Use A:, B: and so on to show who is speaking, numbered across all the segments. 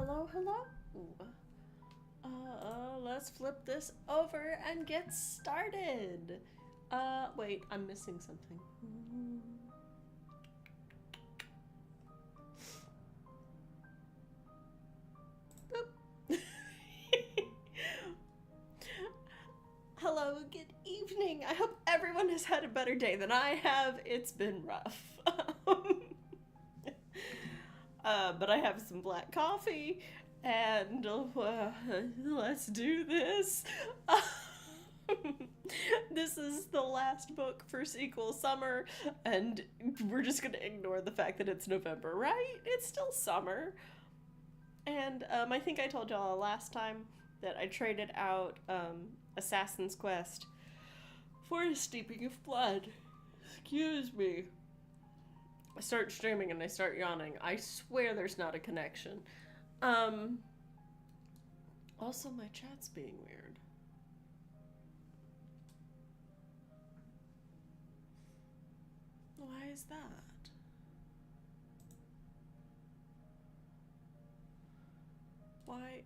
A: hello, hello. Let's flip this over and get started. Wait, I'm missing something. Boop. Hello, good evening. I hope everyone has had a better day than I have. It's been rough. But I have some black coffee, and let's do this. This is the last book for sequel summer, and we're just gonna ignore the fact that it's November, right? It's still summer. And I think I told y'all last time that I traded out Assassin's Quest for a Steeping of Blood. Excuse me. I start streaming and I start yawning. I swear there's not a connection. Also, my chat's being weird. Why is that? Why?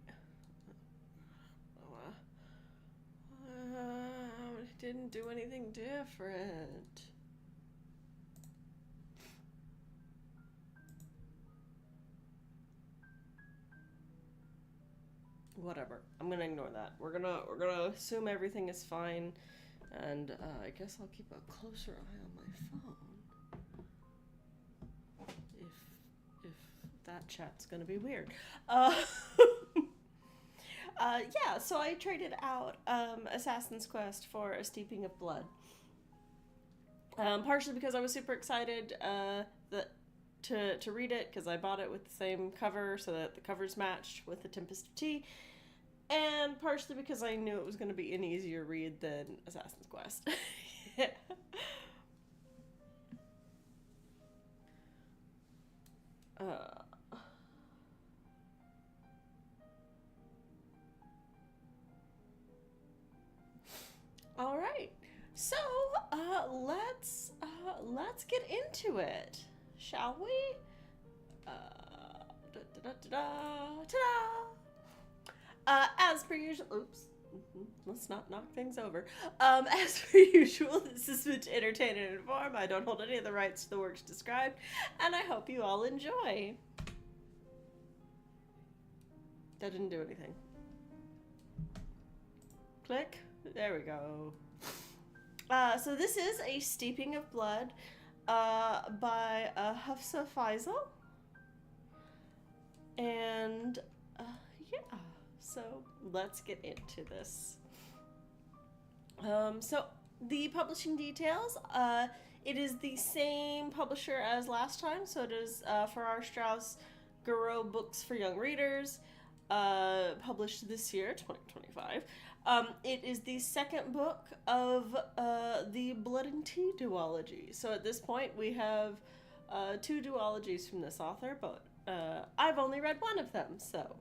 A: Didn't do anything different. Whatever. I'm gonna ignore that. We're gonna assume everything is fine, and I guess I'll keep a closer eye on my phone. If that chat's gonna be weird. Yeah. So I traded out Assassin's Quest for A Steeping of Blood. Partially because I was super excited to read it, because I bought it with the same cover so that the covers matched with The Tempest of Tea, and partially because I knew it was going to be an easier read than Assassin's Quest. All right, so let's get into it, shall we? As per usual, oops, let's not knock things over. As per usual, this is meant to entertain and inform. I don't hold any of the rights to the works described, and I hope you all enjoy. That didn't do anything. Click. There we go. So this is A Steeping of Blood by Hafsa Faisal. And yeah, so let's get into this. So the publishing details, it is the same publisher as last time, so it is Farrar Straus Giroux Books for Young Readers, published this year, 2025. It is the second book of the Blood and Tea duology. So at this point, we have two duologies from this author, but I've only read one of them, so.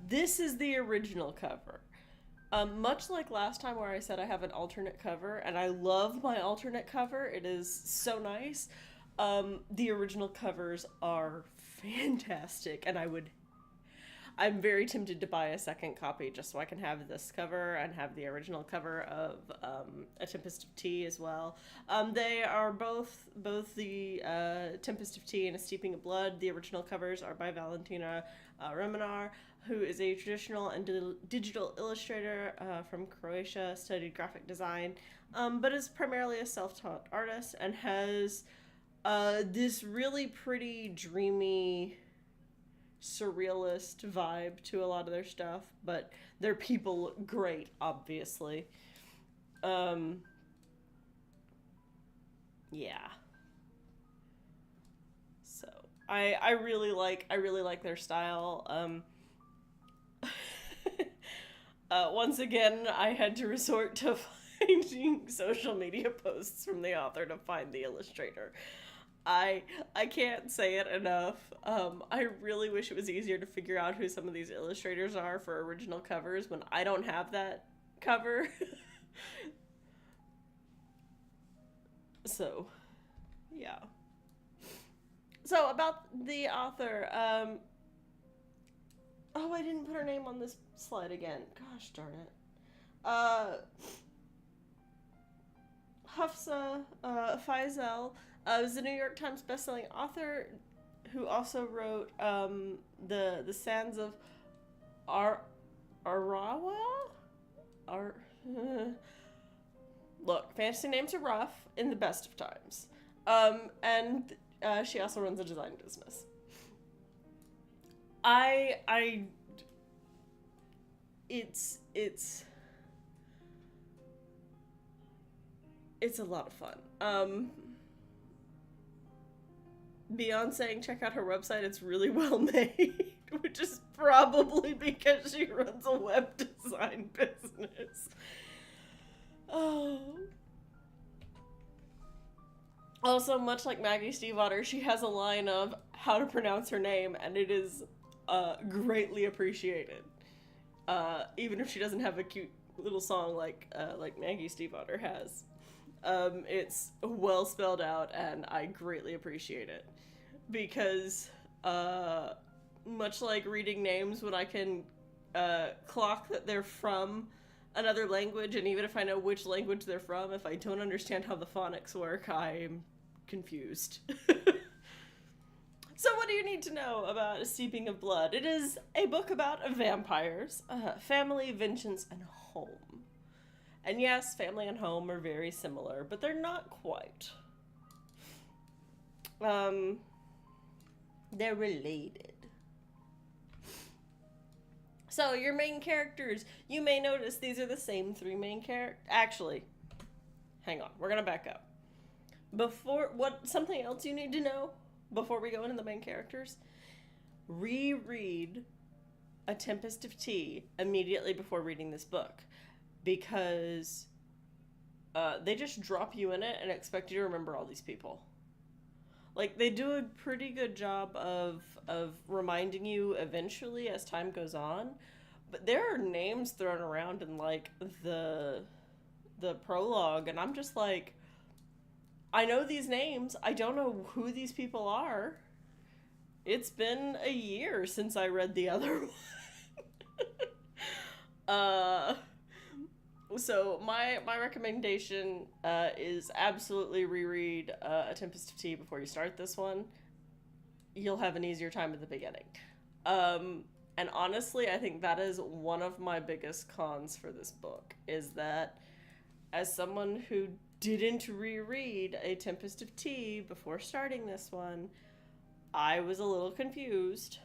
A: This is the original cover. Much like last time where I said I have an alternate cover, and I love my alternate cover, it is so nice. The original covers are fantastic, and I'm very tempted to buy a second copy just so I can have this cover and have the original cover of A Tempest of Tea as well. They are both the Tempest of Tea and A Steeping of Blood. The original covers are by Valentina Remenar, who is a traditional and digital illustrator from Croatia, studied graphic design, but is primarily a self-taught artist and has this really pretty, dreamy, surrealist vibe to a lot of their stuff, but their people look great, obviously. Yeah. So I really like their style. Once again, I had to resort to finding social media posts from the author to find the illustrator. I can't say it enough. I really wish it was easier to figure out who some of these illustrators are for original covers when I don't have that cover. So, yeah. So about the author, oh, I didn't put her name on this slide again. Gosh darn it. Hafsa Faisal was a New York Times bestselling author who also wrote the Sands of Arawa? Ar- Look, fantasy names are rough in the best of times. And she also runs a design business. It's a lot of fun. Beyond saying check out her website, it's really well made, which is probably because she runs a web design business. Oh. Also, much like Maggie Stiefvater, she has a line of how to pronounce her name, and it is greatly appreciated. Even if she doesn't have a cute little song like Maggie Stiefvater has. It's well spelled out, and I greatly appreciate it. Because, much like reading names when I can clock that they're from another language, and even if I know which language they're from, if I don't understand how the phonics work, I'm confused. So what do you need to know about A Steeping of Blood? It is a book about vampires, family, vengeance, and home. And yes, family and home are very similar, but they're not quite. They're related. So, your main characters, you may notice these are the same three main characters. Actually, hang on, we're gonna back up. Something else you need to know before we go into the main characters? Reread A Tempest of Tea immediately before reading this book. Because they just drop you in it and expect you to remember all these people. Like, they do a pretty good job of reminding you eventually as time goes on, but there are names thrown around in, like, the prologue, and I'm just like, I know these names, I don't know who these people are. It's been a year since I read the other one. So my recommendation is absolutely reread A Tempest of Tea before you start this one. You'll have an easier time at the beginning. And honestly, I think that is one of my biggest cons for this book, is that as someone who didn't reread A Tempest of Tea before starting this one, I was a little confused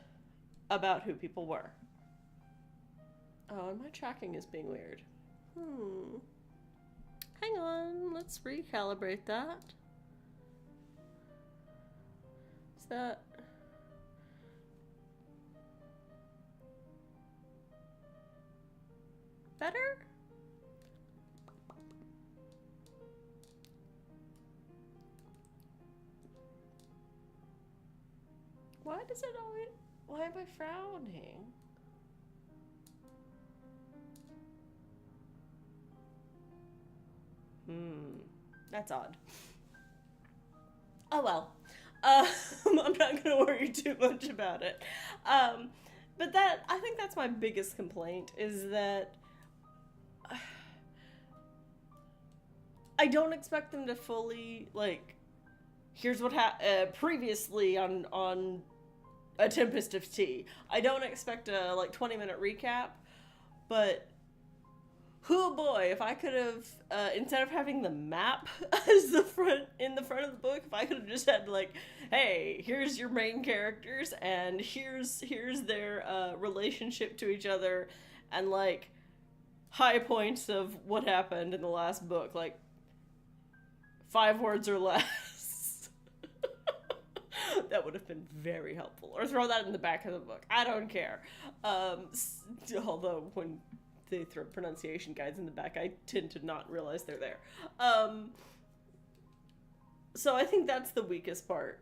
A: about who people were. Oh, and my tracking is being weird. Hang on, let's recalibrate that. Is that... better? Why does it always... why am I frowning? That's odd. Oh well. I'm not gonna worry too much about it. But I think that's my biggest complaint, is that I don't expect them to fully, like, here's what previously on A Tempest of Tea. I don't expect a, 20-minute recap, but oh boy, if I could have, instead of having the map as in the front of the book, if I could have just had, hey, here's your main characters, and here's their, relationship to each other, and, high points of what happened in the last book, 5 words or less. That would have been very helpful. Or throw that in the back of the book. I don't care. Although, when they throw pronunciation guides in the back, I tend to not realize they're there. So I think that's the weakest part.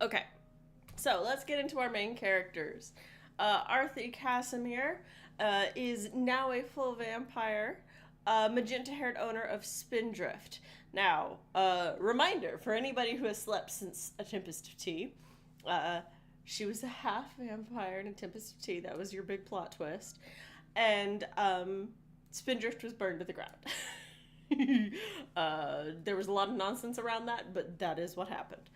A: Okay, so let's get into our main characters. Arthur Casimir is now a full vampire. magenta-haired owner of Spindrift. Now, reminder for anybody who has slept since A Tempest of Tea, she was a half vampire in A Tempest of Tea. That was your big plot twist. And Spindrift was burned to the ground. There was a lot of nonsense around that, but that is what happened.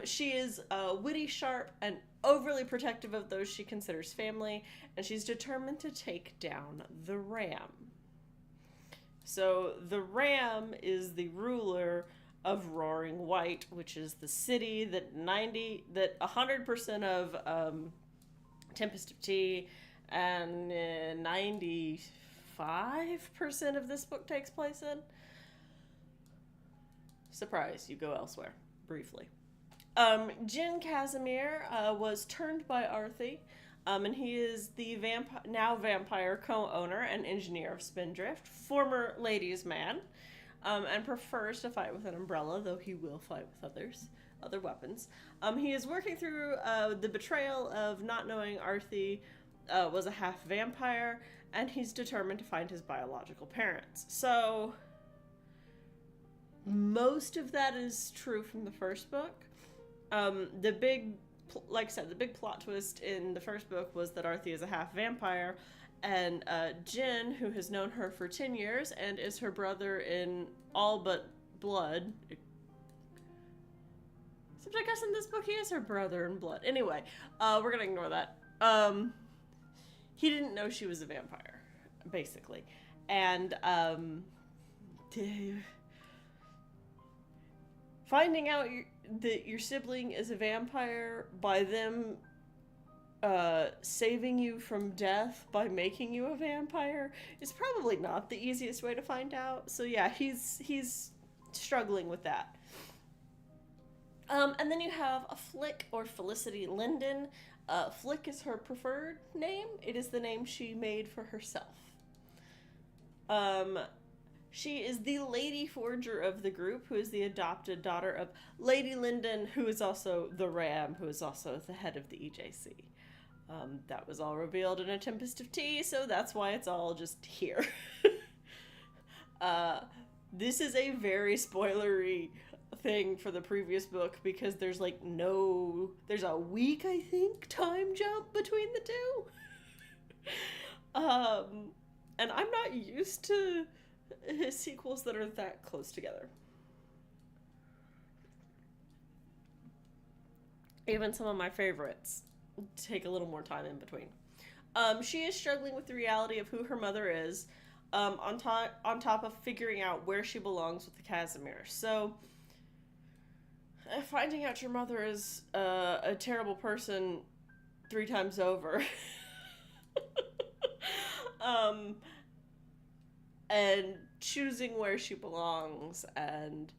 A: She is witty, sharp, and overly protective of those she considers family, and she's determined to take down the Ram. So the Ram is the ruler of Roaring White, which is the city that 100% of Tempest of Tea and 95% of this book takes place in. Surprise, you go elsewhere, briefly. Jin Casimir was turned by Arthi, and he is the now vampire co-owner and engineer of Spindrift, former ladies' man, and prefers to fight with an umbrella, though he will fight with other weapons. He is working through the betrayal of not knowing Arthi was a half vampire, and he's determined to find his biological parents. So most of that is true from the first book. Like I said, the big plot twist in the first book was that Arthi is a half vampire, and Jin, who has known her for 10 years and is her brother in all but blood. Except I guess in this book he is her brother in blood. Anyway, we're gonna ignore that. He didn't know she was a vampire, basically. And finding out that your sibling is a vampire by them saving you from death by making you a vampire is probably not the easiest way to find out. So yeah, he's struggling with that. And then you have a Flick, or Felicity Linden. Flick is her preferred name. It is the name she made for herself. She is the Lady Forger of the group, who is the adopted daughter of Lady Linden, who is also the Ram, who is also the head of the EJC. That was all revealed in A Tempest of Tea, so that's why it's all just here. This is a very spoilery thing for the previous book, because there's there's a week, I think, time jump between the two. And I'm not used to his sequels that are that close together. Even some of my favorites take a little more time in between. She is struggling with the reality of who her mother is, on top of figuring out where she belongs with the Casimir. So, finding out your mother is a terrible person 3 times over. And choosing where she belongs, and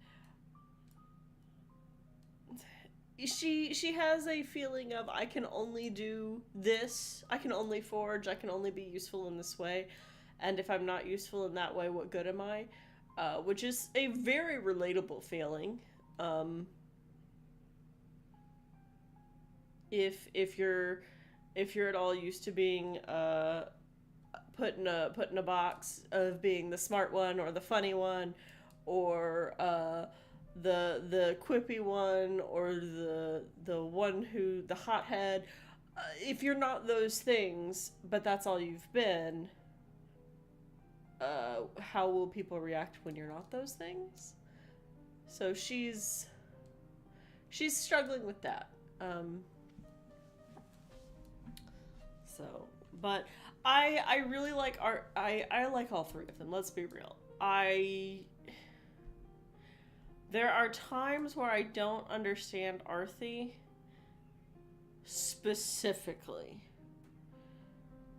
A: she has a feeling of, I can only do this, I can only forge, I can only be useful in this way, and if I'm not useful in that way, what good am I? Which is a very relatable feeling. If you're at all used to being put in a box of being the smart one, or the funny one, or the quippy one, or the one who, the hothead, if you're not those things, but that's all you've been, how will people react when you're not those things? So she's struggling with that. But I really like art. I like all 3 of them. Let's be real. There are times where I don't understand Arthi specifically,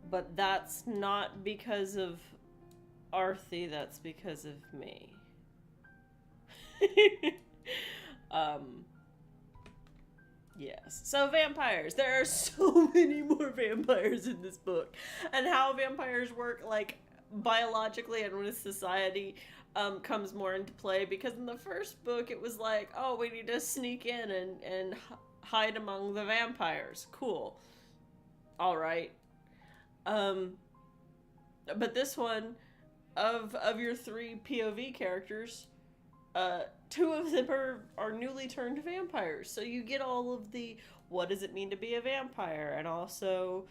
A: but that's not because of Arthi. That's because of me. Yes. So vampires. There are so many more vampires in this book. And how vampires work, like, biologically and with society, comes more into play. Because in the first book, it was like, oh, we need to sneak in and hide among the vampires. Cool. Alright. But this one, of your three POV characters, two of them are newly turned vampires. So you get all of the what does it mean to be a vampire, and also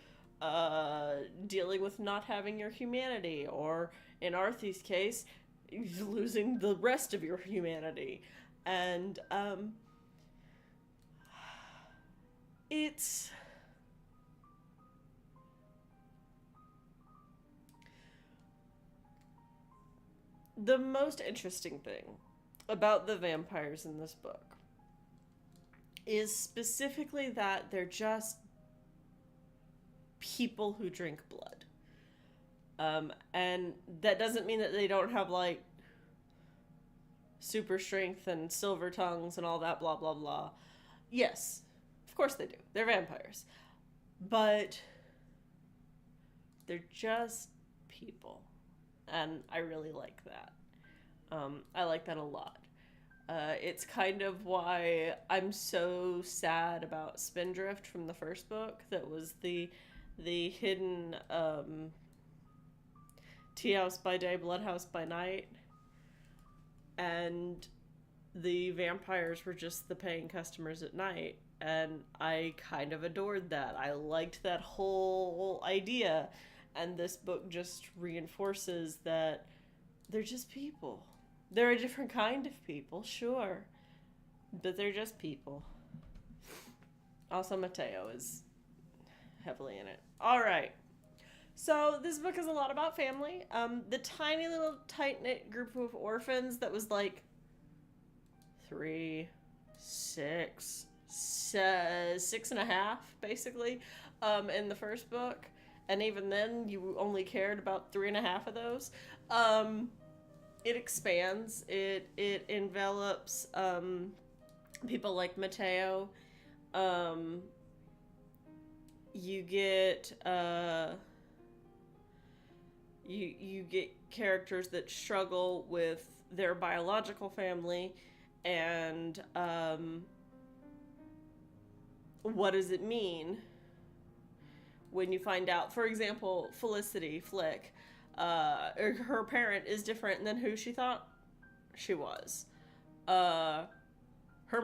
A: dealing with not having your humanity, or in Arthy's case, losing the rest of your humanity. And it's the most interesting thing about the vampires in this book is specifically that they're just people who drink blood. And that doesn't mean that they don't have, like, super strength and silver tongues and all that blah blah blah. Yes, of course they do. They're vampires. But they're just people. And I really like that. I like that a lot. It's kind of why I'm so sad about Spindrift from the first book. That was the hidden tea house by day, blood house by night. And the vampires were just the paying customers at night. And I kind of adored that. I liked that whole idea. And this book just reinforces that they're just people. They're a different kind of people, sure. But they're just people. Also, Mateo is heavily in it. Alright. So, this book is a lot about family. The tiny little tight-knit group of orphans that was like 3, 6, 6.5, basically, in the first book. And even then, you only cared about 3.5 of those. It expands. It envelops people like Mateo. You get you get characters that struggle with their biological family, and what does it mean when you find out, for example, Felicity Flick, her parent is different than who she thought she was. Her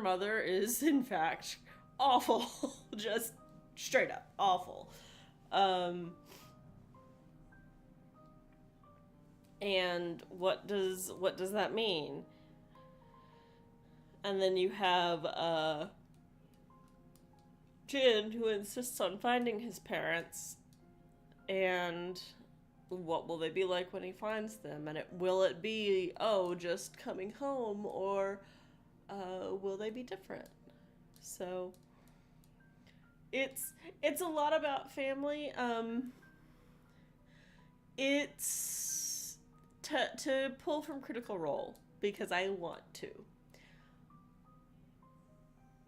A: mother is, in fact, awful. Just straight up awful. And what does that mean? And then you have Jin, who insists on finding his parents, and what will they be like when he finds them? And will it be, just coming home, or will they be different? So it's a lot about family. It's to pull from Critical Role, because I want to.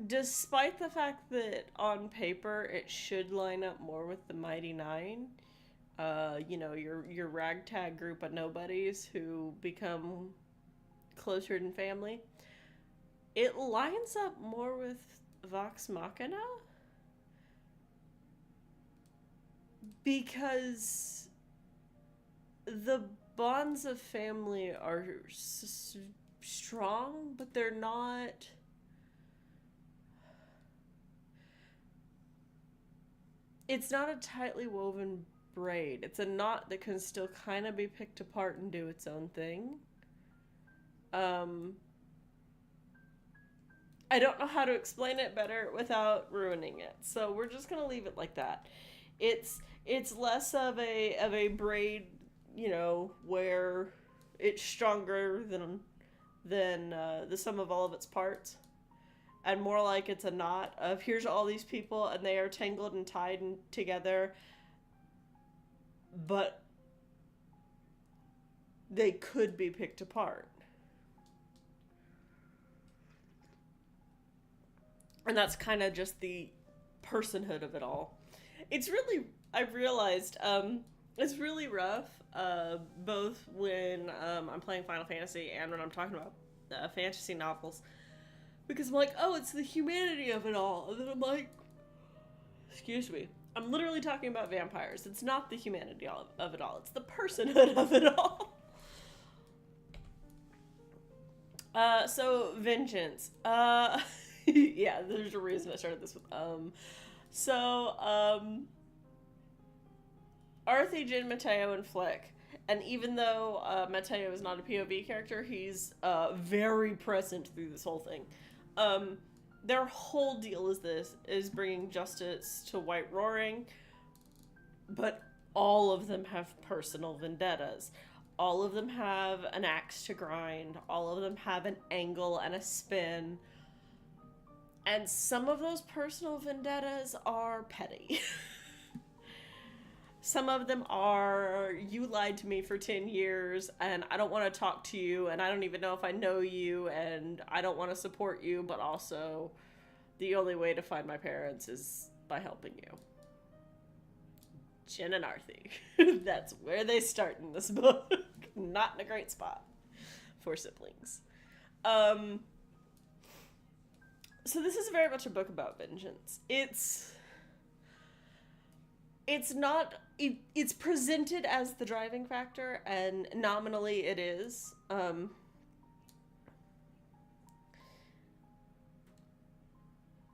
A: Despite the fact that on paper it should line up more with the Mighty Nine, your ragtag group of nobodies who become closer than family, it lines up more with Vox Machina, because the bonds of family are strong, but they're not. It's not a tightly woven braid. It's a knot that can still kind of be picked apart and do its own thing. I don't know how to explain it better without ruining it, so we're just gonna leave it like that. It's less of a braid, where it's stronger than the sum of all of its parts, and more like it's a knot of here's all these people and they are tangled and tied together, but they could be picked apart. And that's kind of just the personhood of it all. It's really, I've realized, it's really rough, both when I'm playing Final Fantasy and when I'm talking about fantasy novels. Because I'm like, it's the humanity of it all. And then I'm like, excuse me, I'm literally talking about vampires. It's not the humanity of it all. It's the personhood of it all. So vengeance. Yeah, there's a reason I started this with so Arthur, Jin, Mateo, and Flick. And even though Mateo is not a POV character, he's very present through this whole thing. Um, their whole deal is bringing justice to White Roaring, but all of them have personal vendettas. All of them have an axe to grind. All of them have an angle and a spin. And some of those personal vendettas are petty. Some of them are, you lied to me for 10 years, and I don't want to talk to you, and I don't even know if I know you, and I don't want to support you, but also, the only way to find my parents is by helping you. Jin and Arthi. That's where they start in this book. Not in a great spot for siblings. So this is very much a book about vengeance. It's not, it's presented as the driving factor, and nominally it is.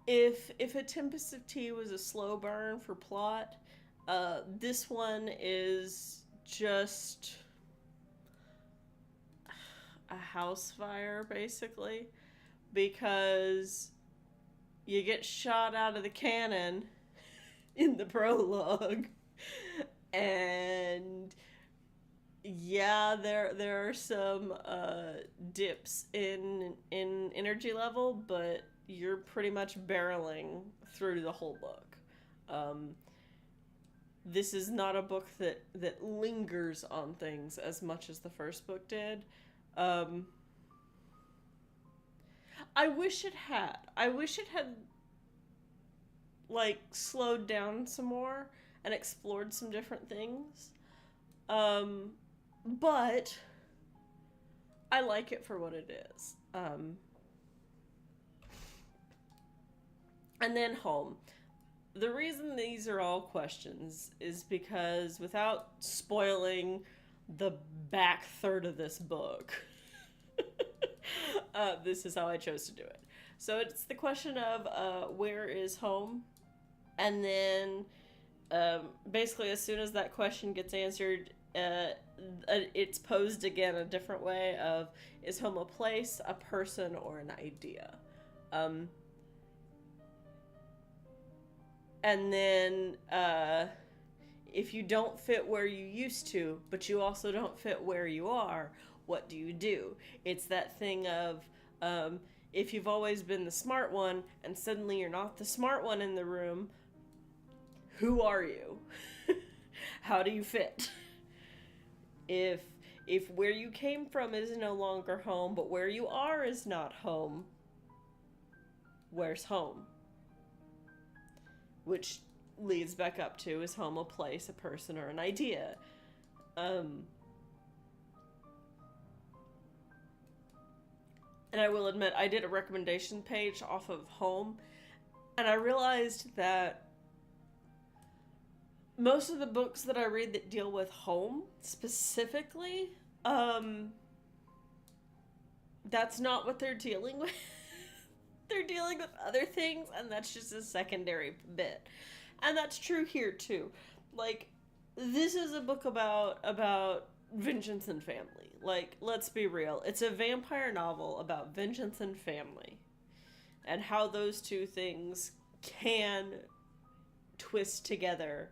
A: If A Tempest of Tea was a slow burn for plot, this one is just a house fire, basically, because you get shot out of the cannon in the prologue, and yeah, there are some dips in energy level, but you're pretty much barreling through the whole book. This is not a book that lingers on things as much as the first book did. I wish it had. I wish it had, like, slowed down some more and explored some different things. But I like it for what it is. And then home. The reason these are all questions is because, without spoiling the back third of this book, this is how I chose to do it. So it's the question of where is home? And then basically as soon as that question gets answered, it's posed again a different way of, is home a place, a person, or an idea? And then if you don't fit where you used to, but you also don't fit where you are, what do you do? It's that thing of, if you've always been the smart one and suddenly you're not the smart one in the room, who are you? How do you fit? If where you came from is no longer home, but where you are is not home, where's home? Which leads back up to, is home a place, a person, or an idea? And I will admit, I did a recommendation page off of home, and I realized that most of the books that I read that deal with home specifically, that's not what they're dealing with. They're dealing with other things, and that's just a secondary bit. And that's true here, too. Like, this is a book about vengeance and family. Like, let's be real. It's a vampire novel about vengeance and family. And how those two things can twist together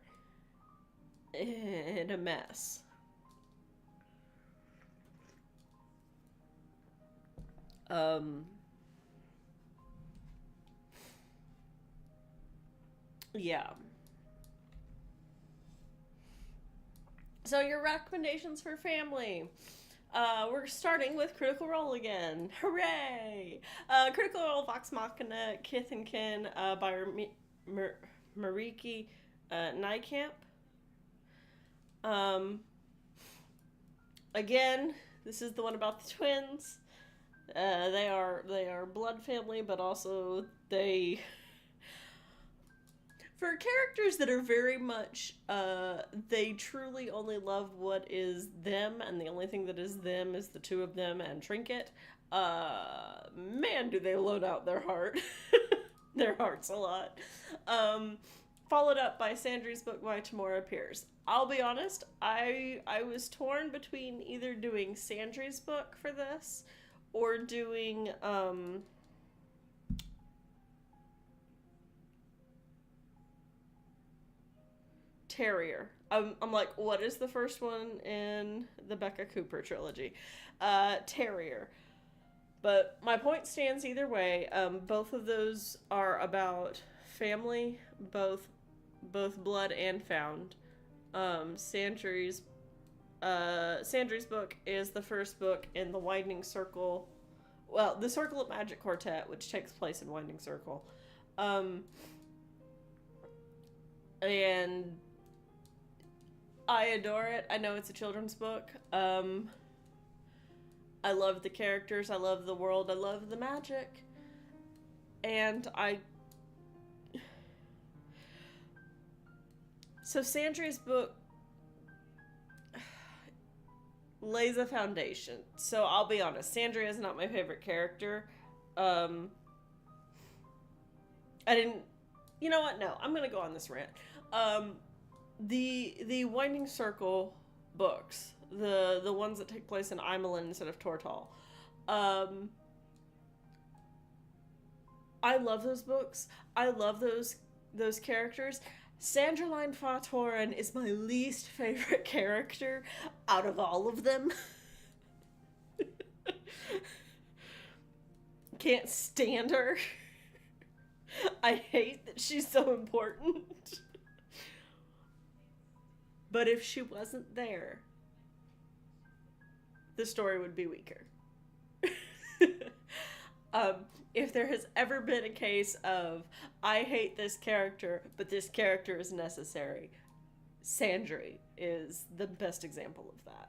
A: in a mess. Yeah. So your recommendations for family. We're starting with Critical Role again. Hooray! Critical Role Vox Machina, Kith and Kin by Mariki Nijkamp. Again, this is the one about the twins. They are blood family, but also they... For characters that are very much, they truly only love what is them, and the only thing that is them is the two of them and Trinket. Man, do they load out their heart. Their hearts a lot. Followed up by Sandry's book by Tamora Pierce. I'll be honest, I was torn between either doing Sandry's book for this or doing Terrier. I'm like, what is the first one in the Becca Cooper trilogy? Terrier. But my point stands either way. Both of those are about family, both blood and found. Sandry's book is the first book in the Widening Circle. Well, the Circle of Magic Quartet, which takes place in Winding Circle. And I adore it. I know it's a children's book. I love the characters. I love the world. I love the magic. And So Sandry's book lays a foundation. So I'll be honest, Sandry is not my favorite character. I didn't... You know what? No, I'm gonna go on this rant. The Winding Circle books, the ones that take place in Imelin instead of Tortal, I love those books. I love those characters. Sandraline Fatoran is my least favorite character out of all of them. Can't stand her. I hate that she's so important. But if she wasn't there, the story would be weaker. If there has ever been a case of, I hate this character, but this character is necessary, Sandry is the best example of that.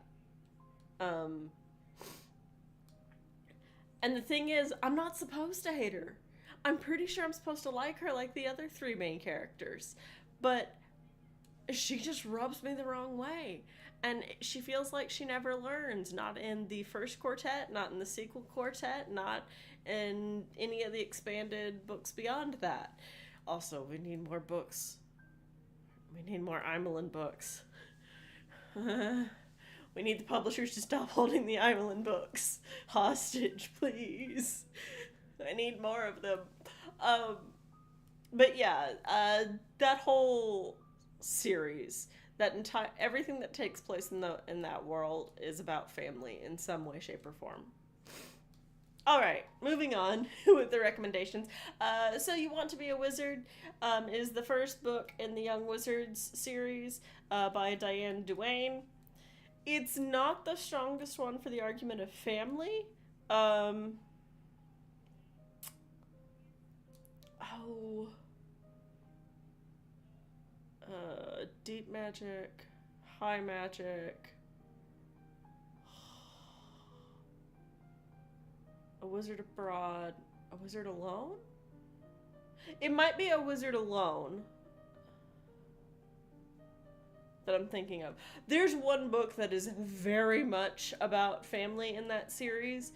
A: And the thing is, I'm not supposed to hate her. I'm pretty sure I'm supposed to like her like the other three main characters. But she just rubs me the wrong way. And she feels like she never learns. Not in the first quartet, not in the sequel quartet, not in any of the expanded books beyond that. Also, we need more books. We need more Imelin books. We need the publishers to stop holding the Imelin books hostage, please. I need more of them. But yeah, that whole series, everything that takes place in that world is about family in some way, shape, or form. All right, moving on with the recommendations. So You Want to Be a Wizard is the first book in the Young Wizards series by Diane Duane. It's not the strongest one for the argument of family. Deep magic, high magic, a wizard abroad, a wizard alone? It might be a wizard alone that I'm thinking of. There's one book that is very much about family in that series,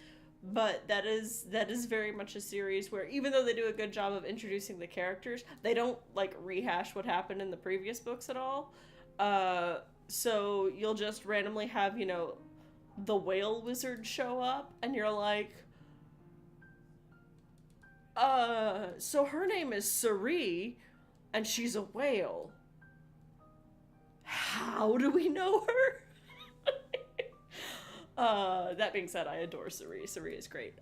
A: but that is very much a series where, even though they do a good job of introducing the characters, they don't like rehash what happened in the previous books at all. So you'll just randomly have, the whale wizard show up, and you're like, so her name is Suri, and she's a whale. How do we know her? That being said, I adore Suri. Suri is great.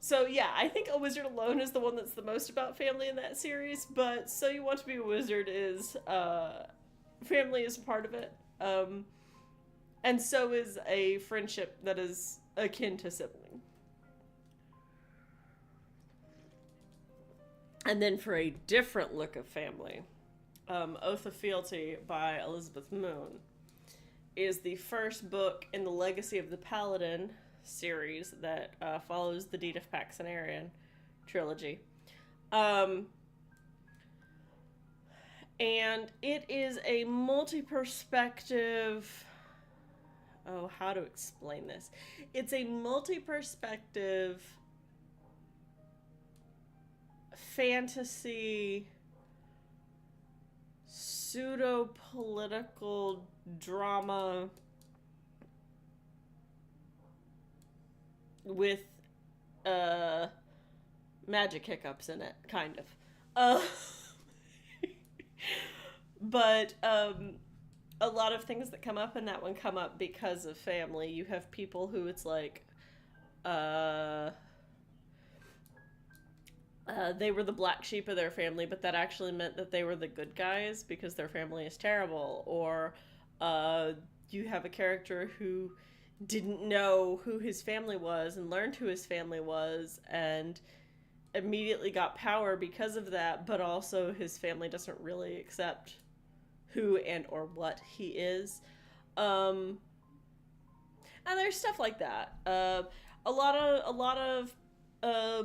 A: So yeah, I think A Wizard Alone is the one that's the most about family in that series, but So You Want to Be a Wizard is, family is a part of it. And so is a friendship that is akin to sibling. And then for a different look of family, Oath of Fealty by Elizabeth Moon is the first book in the Legacy of the Paladin series that follows the Deed of Paxenarian trilogy. And it is a multi-perspective oh, how to explain this? It's a multi-perspective fantasy pseudo-political drama with magic hiccups in it, kind of. Uh, but a lot of things that come up in that one come up because of family. You have people who it's like, they were the black sheep of their family, but that actually meant that they were the good guys because their family is terrible. Or you have a character who didn't know who his family was and learned who his family was and immediately got power because of that, but also his family doesn't really accept who and or what he is. And there's stuff like that. A lot of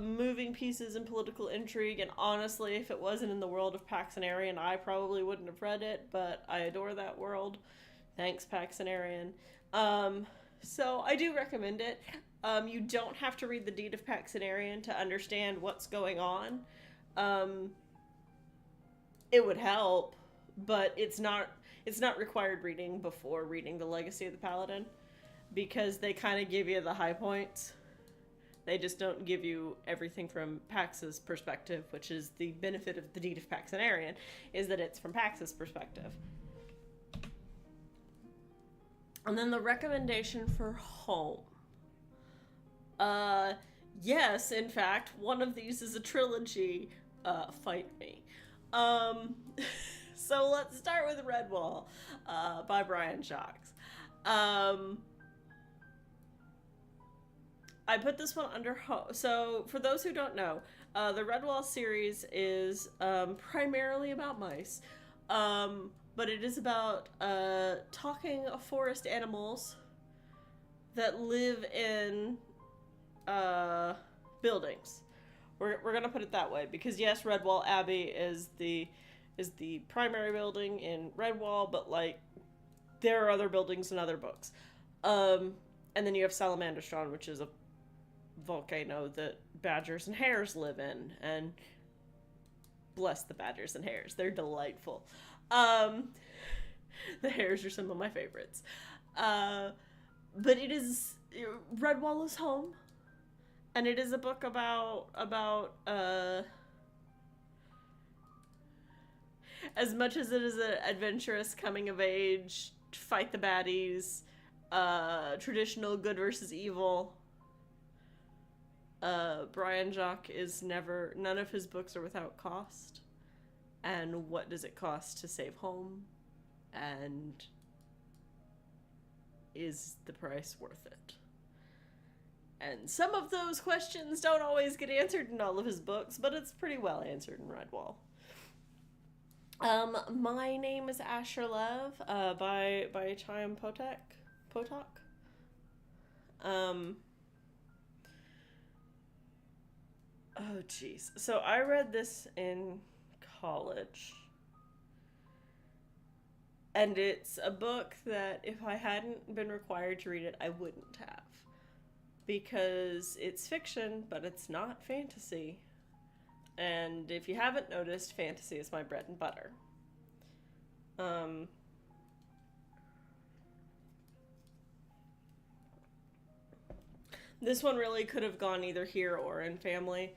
A: moving pieces and political intrigue, and honestly, if it wasn't in the world of Pax and Arian, I probably wouldn't have read it, but I adore that world. Thanks, Pax and Arian. So I do recommend it. You don't have to read the Deed of Pax and Arian to understand what's going on. It would help, but it's not required reading before reading the Legacy of the Paladin, because they kind of give you the high points. They just don't give you everything from Pax's perspective, which is the benefit of the Deed of Pax and Arian, is that it's from Pax's perspective. And then the recommendation for home. Yes, in fact, one of these is a trilogy. Fight me. So let's start with Redwall, by Brian Jacques. I put this one under home. So for those who don't know, the Redwall series is primarily about mice. But it is about talking forest animals that live in buildings. We're gonna put it that way, because yes, Redwall Abbey is the primary building in Redwall, but like there are other buildings in other books. And then you have Salamanderstron, which is a volcano that badgers and hares live in, and bless the badgers and hares, they're delightful. The hares are some of my favorites. But it is, Redwall is home, and it is a book about as much as it is an adventurous coming of age, fight the baddies, traditional good versus evil. Brian Jacques is none of his books are without cost. And what does it cost to save home? And is the price worth it? And some of those questions don't always get answered in all of his books, but it's pretty well answered in Redwall. My name is Asher Lev, by Chaim Potok. Oh jeez. So I read this in college, and it's a book that if I hadn't been required to read it, I wouldn't have, because it's fiction, but it's not fantasy. And if you haven't noticed, fantasy is my bread and butter. This one really could have gone either here or in family.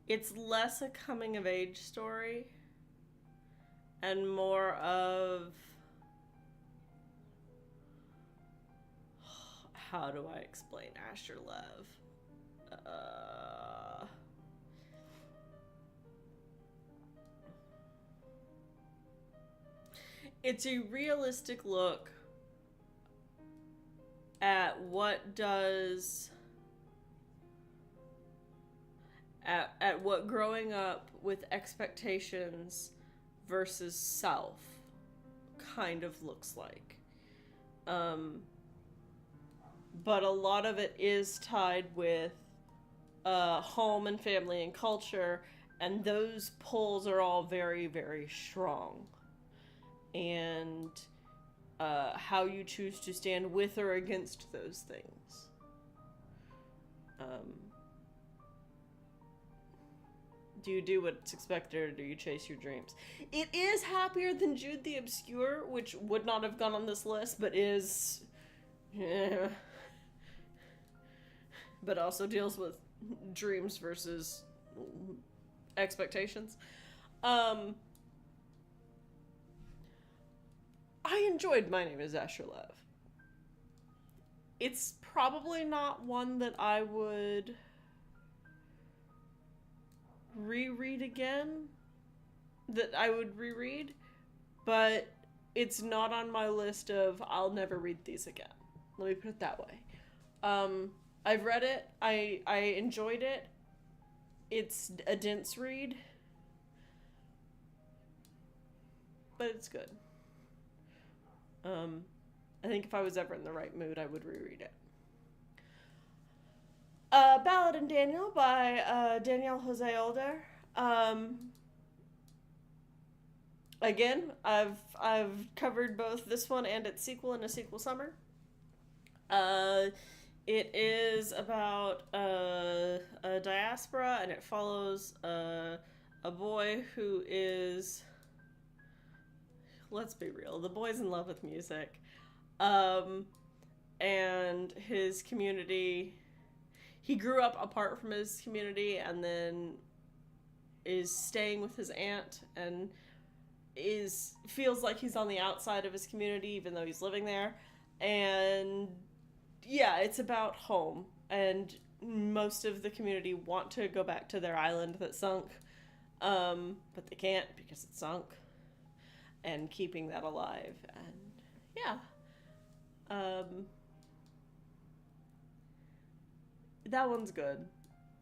A: It's less a coming of age story and more of, how do I explain Asher Lev? It's a realistic look at what does at what growing up with expectations versus self kind of looks like. But a lot of it is tied with home and family and culture, And those pulls are all very, very strong. And how you choose to stand with or against those things. Do you do what's expected, or do you chase your dreams? It is happier than Jude the Obscure, which would not have gone on this list, but is... but also deals with dreams versus expectations. I enjoyed My Name is Asher Lev. It's probably not one that I would reread again, but it's not on my list of I'll never read these again. Let me put it that way. I've read it. I enjoyed it. It's a dense read, but it's good. I think if I was ever in the right mood, I would reread it. Ballad and Daniel by Danielle Jose Older. Again, I've covered both this one and its sequel in A Sequel Summer. It is about a diaspora, and it follows a boy who is, let's be real, the boy's in love with music. And his community, he grew up apart from his community and then is staying with his aunt and feels like he's on the outside of his community even though he's living there. And yeah, it's about home, and most of the community want to go back to their island that sunk, but they can't because it sunk, and keeping that alive. And yeah, that one's good.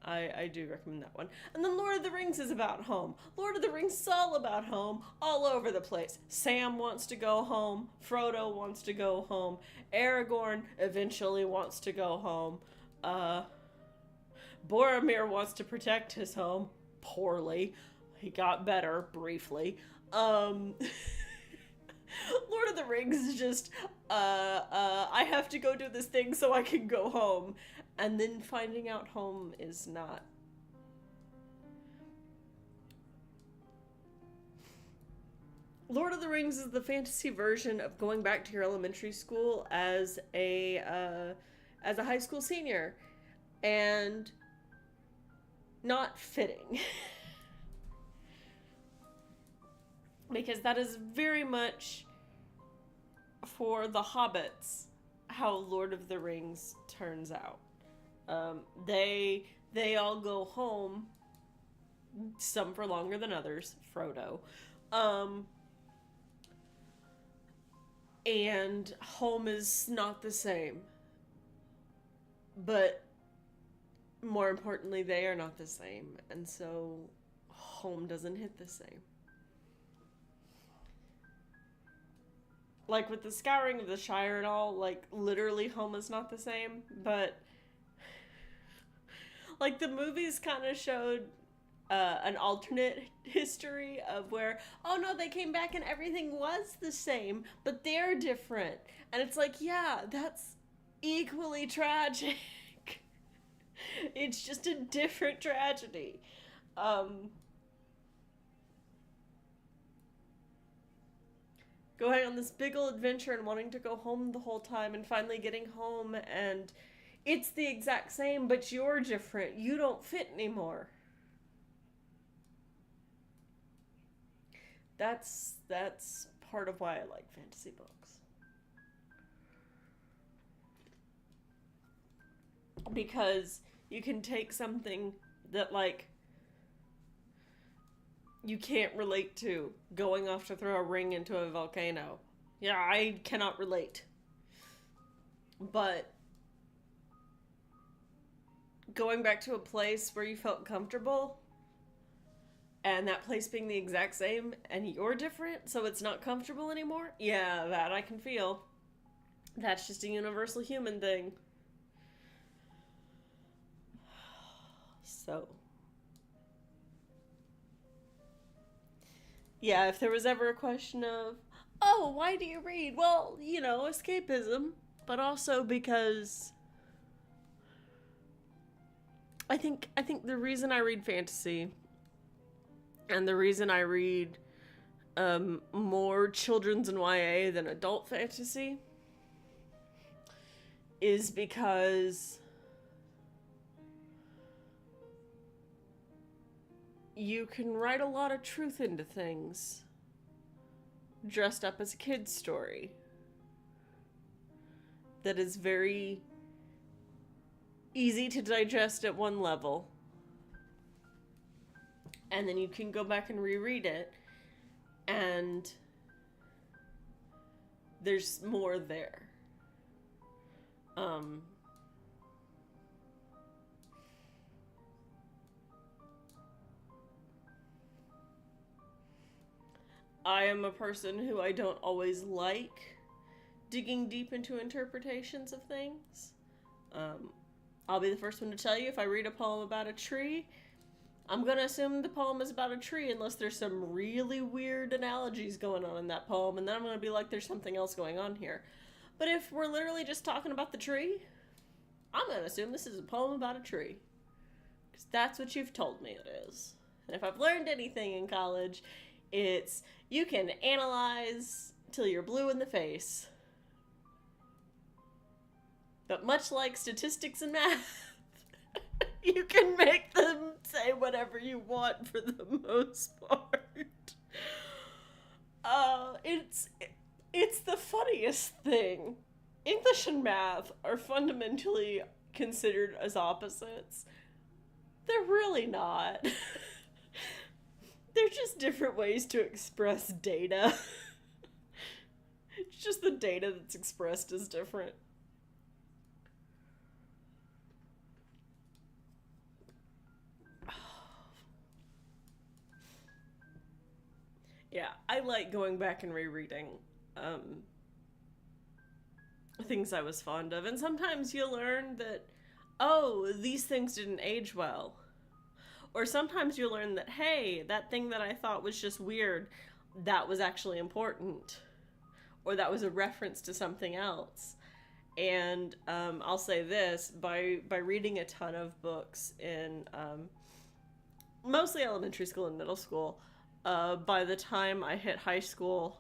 A: I do recommend that one. And then Lord of the Rings is about home. Lord of the Rings is all about home, all over the place. Sam wants to go home. Frodo wants to go home. Aragorn eventually wants to go home. Boromir wants to protect his home. Poorly. He got better, briefly. Lord of the Rings is just, I have to go do this thing so I can go home. And then finding out home is not. Lord of the Rings is the fantasy version of going back to your elementary school as a high school senior. And not fitting. Because that is very much for the hobbits how Lord of the Rings turns out. They all go home, some for longer than others, Frodo. And home is not the same. But more importantly, they are not the same. And so home doesn't hit the same. Like with the Scouring of the Shire and all, like literally home is not the same, but like the movies kind of showed an alternate history of where, oh no, they came back and everything was the same, but they're different. And it's like, yeah, that's equally tragic. It's just a different tragedy. Going on this big old adventure and wanting to go home the whole time and finally getting home and it's the exact same, but you're different. You don't fit anymore. That's part of why I like fantasy books. Because you can take something that, like, you can't relate to, going off to throw a ring into a volcano. Yeah, I cannot relate. But going back to a place where you felt comfortable, and that place being the exact same, and you're different, so it's not comfortable anymore, yeah, that I can feel. That's just a universal human thing. So, Yeah, if there was ever a question of, oh, why do you read? Well, escapism, but also because I think the reason I read fantasy and the reason I read more children's and YA than adult fantasy is because you can write a lot of truth into things dressed up as a kid's story that is very easy to digest at one level, and then you can go back and reread it, and there's more there. Um, I am a person who I don't always like digging deep into interpretations of things. Um, I'll be the first one to tell you if I read a poem about a tree, I'm going to assume the poem is about a tree unless there's some really weird analogies going on in that poem, and then I'm going to be like, there's something else going on here. But if we're literally just talking about the tree, I'm going to assume this is a poem about a tree. Because that's what you've told me it is. And if I've learned anything in college, it's you can analyze till you're blue in the face. But much like statistics and math, you can make them say whatever you want for the most part. It's the funniest thing. English and math are fundamentally considered as opposites. They're really not. They're just different ways to express data. It's just the data that's expressed is different. Yeah, I like going back and rereading things I was fond of. And sometimes you learn that, oh, these things didn't age well. Or sometimes you learn that, hey, that thing that I thought was just weird, that was actually important. Or that was a reference to something else. And I'll say this, by reading a ton of books in mostly elementary school and middle school, by the time I hit high school,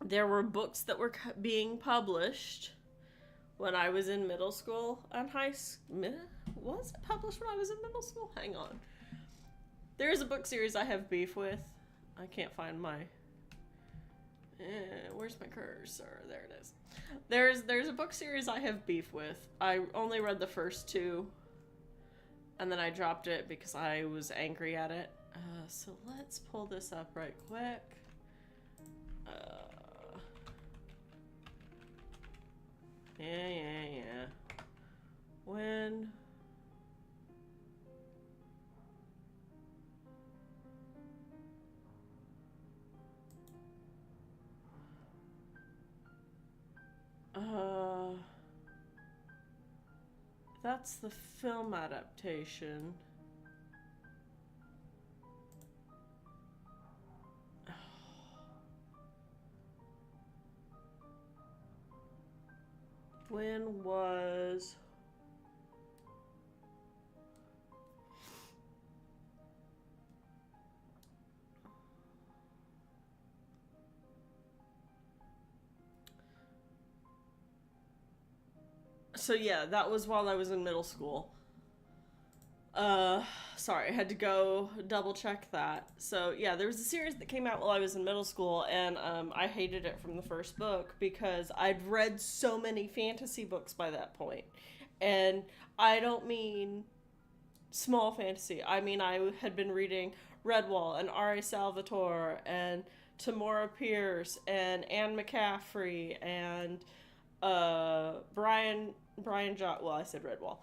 A: there were books that were being published when I was in middle school and high school. Was it published when I was in middle school? Hang on. There is a book series I have beef with. I can't find my... where's my cursor? There it is. There's a book series I have beef with. I only read the first two, and then I dropped it because I was angry at it. So let's pull this up right quick. Yeah. When... that's the film adaptation. When was... So yeah, that was while I was in middle school. Sorry, I had to go double check that. So yeah, there was a series that came out while I was in middle school, and I hated it from the first book because I'd read so many fantasy books by that point. And I don't mean small fantasy. I mean, I had been reading Redwall and R.A. Salvatore and Tamora Pierce and Anne McCaffrey and Brian John. Well, I said Redwall.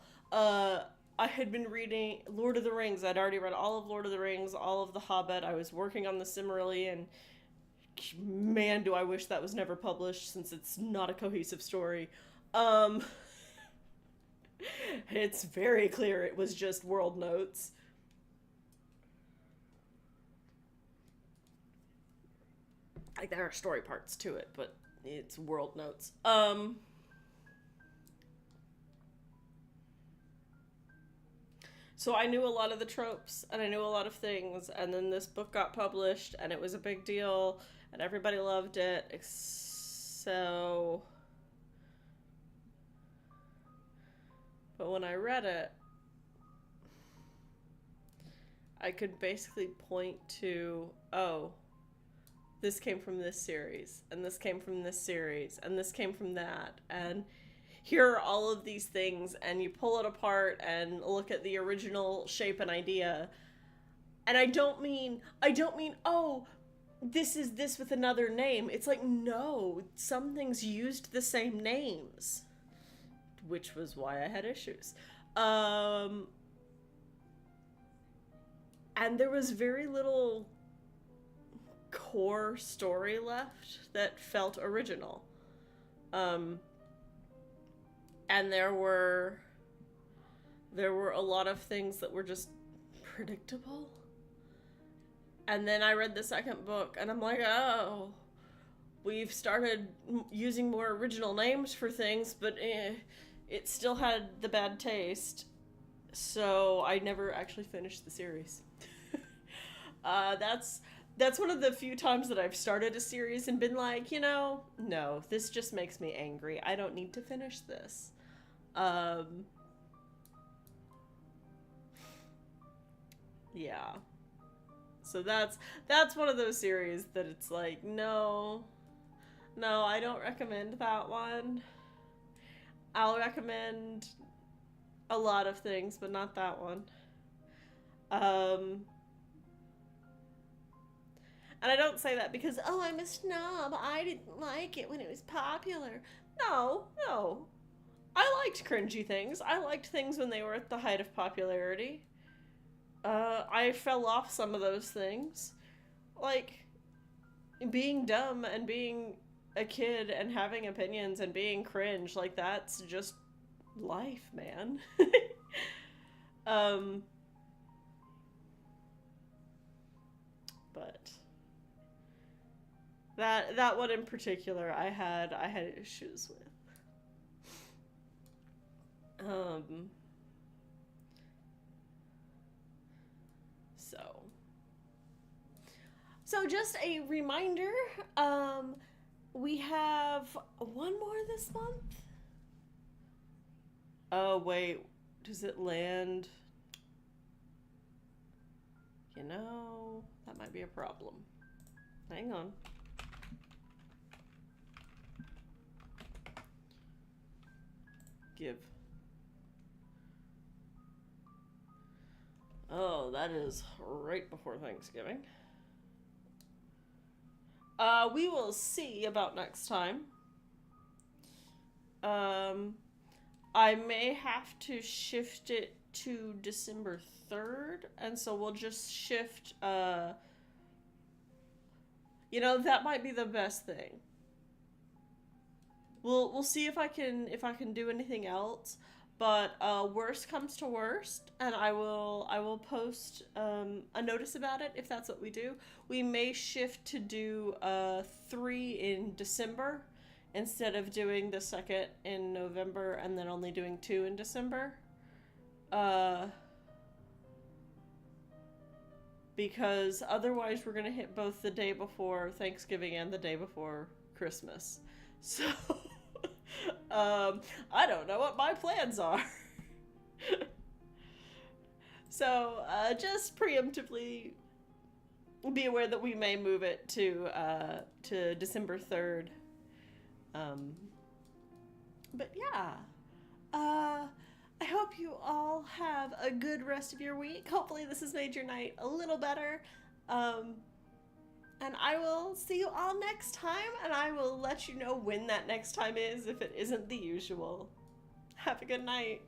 A: I had been reading Lord of the Rings. I'd already read all of Lord of the Rings, all of The Hobbit. I was working on the Silmarillion. Man, do I wish that was never published since it's not a cohesive story. It's very clear it was just world notes. Like, there are story parts to it, but it's world notes. So I knew a lot of the tropes, and I knew a lot of things, and then this book got published, and it was a big deal, and everybody loved it, so... But when I read it, I could basically point to, oh, this came from this series, and this came from this series, and this came from that, and here are all of these things, and you pull it apart and look at the original shape and idea. And I don't mean, oh, this is this with another name. It's like, no, some things used the same names, which was why I had issues. And there was very little core story left that felt original. And there were a lot of things that were just predictable. And then I read the second book, and I'm like, oh, we've started using more original names for things, but it still had the bad taste. So I never actually finished the series. That's one of the few times that I've started a series and been like, no, this just makes me angry. I don't need to finish this. Yeah. So that's one of those series that it's like, no, I don't recommend that one. I'll recommend a lot of things, but not that one. And I don't say that because, oh, I'm a snob. I didn't like it when it was popular. No. I liked cringy things. I liked things when they were at the height of popularity. I fell off some of those things. Like, being dumb and being a kid and having opinions and being cringe, like, that's just life, man. But that one in particular I had issues with. So just a reminder, we have one more this month. Oh, wait, does it land? That might be a problem. Hang on. Give. Oh, that is right before Thanksgiving. We will see about next time. I may have to shift it to December 3rd, and so we'll just shift, that might be the best thing. We'll see if I can do anything else, but worst comes to worst, and I will post a notice about it if that's what we do. We may shift to do 3 in December instead of doing the 2nd in November and then only doing 2 in December. Because otherwise we're gonna hit both the day before Thanksgiving and the day before Christmas. So I don't know what my plans are. So just preemptively be aware that we may move it to December 3rd. But yeah, I hope you all have a good rest of your week. Hopefully this has made your night a little better. And I will see you all next time, and I will let you know when that next time is if it isn't the usual. Have a good night.